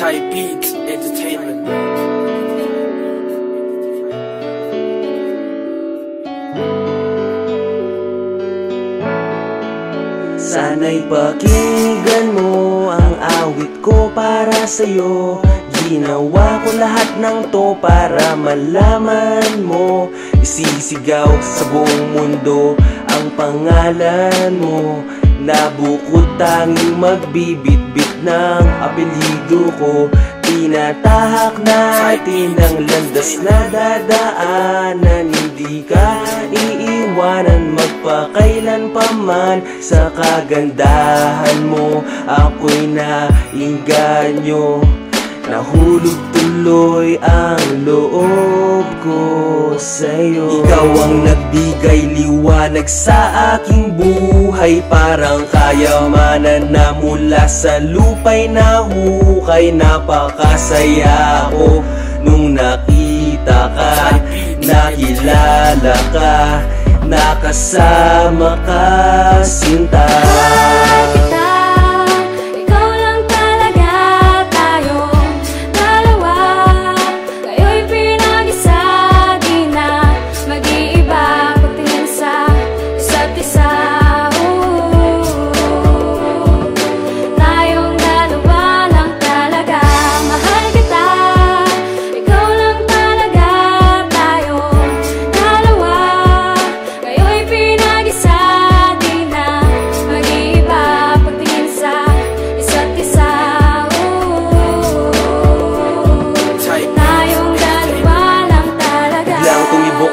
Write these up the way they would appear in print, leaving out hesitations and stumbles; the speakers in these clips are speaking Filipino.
Type Beat Entertainment. Sana'y pakinggan mo ang awit ko para sa'yo. Ginawa ko lahat ng to para malaman mo. Isisigaw sa buong mundo ang pangalan mo, na bukod tanging magbibitbit ng apelyido ko. Tinatahak natin ang landas na dadaanan, hindi ka iiwanan magpakailan pa man. Sa kagandahan mo ako'y nainganyo, nahulog tuloy ang loob ko sa'yo. Ikaw ang nagbigay liwanag sa aking buhay, parang kayamanan na mula sa lupa'y nahukay. Napakasaya ko nung nakita ka, nakilala ka, nakasama ka, sinta.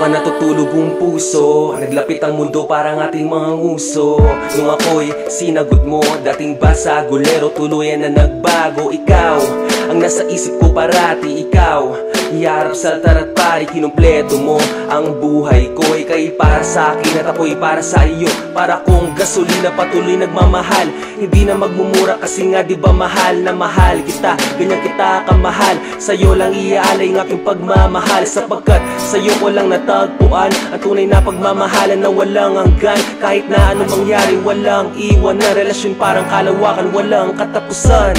Natutulog ang puso, naglapit ang mundo parang ating mga nguso. Nung ako'y sinagot mo, dating basagulero, tuluyan na nagbago. Ikaw ang nasa isip ko parati, ikaw iharap sa altar at pari, kinumpleto mo ang buhay ko. Ika'y para sa akin at ako'y para sa iyo, para kong gasolina patuloy nagmamahal. Hindi na magmumura kasi nga di ba mahal na mahal kita, ganyan kita kamahal. Sa'yo lang iaalay ng aking pagmamahal, sapagkat sa'yo ko lang natagpuan ang tunay na pagmamahalan na walang hanggan. Kahit na anong mangyari, walang iwan na relasyon, parang kalawakan, walang katapusan.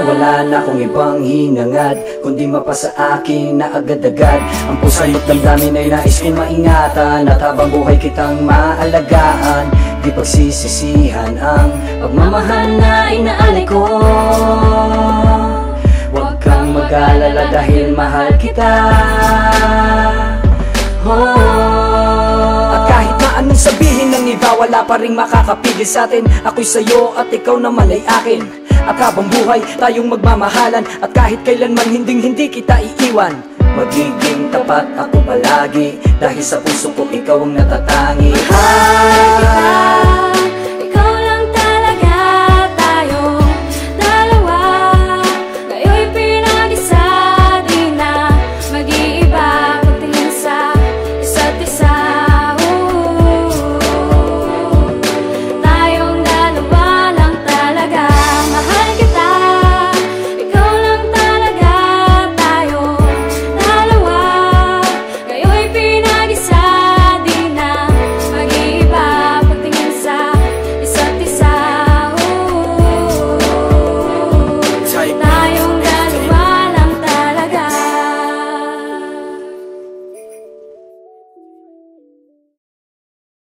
Wala na akong ibang hinangad kundi mapasa akin na agad-agad. Ang puso mo't damdamin ay nais kong maingatan, at habang buhay kitang maalagaan. Di pagsisisihan ang pagmamahal na inaalay ko. Huwag kang mag-alala dahil mahal kita. At kahit na anong sabihin ng iba, wala pa ring makakapigil sa'tin. Ako'y sa'yo at ikaw naman ay akin. At habang buhay tayong magmamahalan, at kahit kailanman hinding-hindi kita iiwan. Magiging tapat ako palagi, dahil sa puso ko ikaw ang natatangi.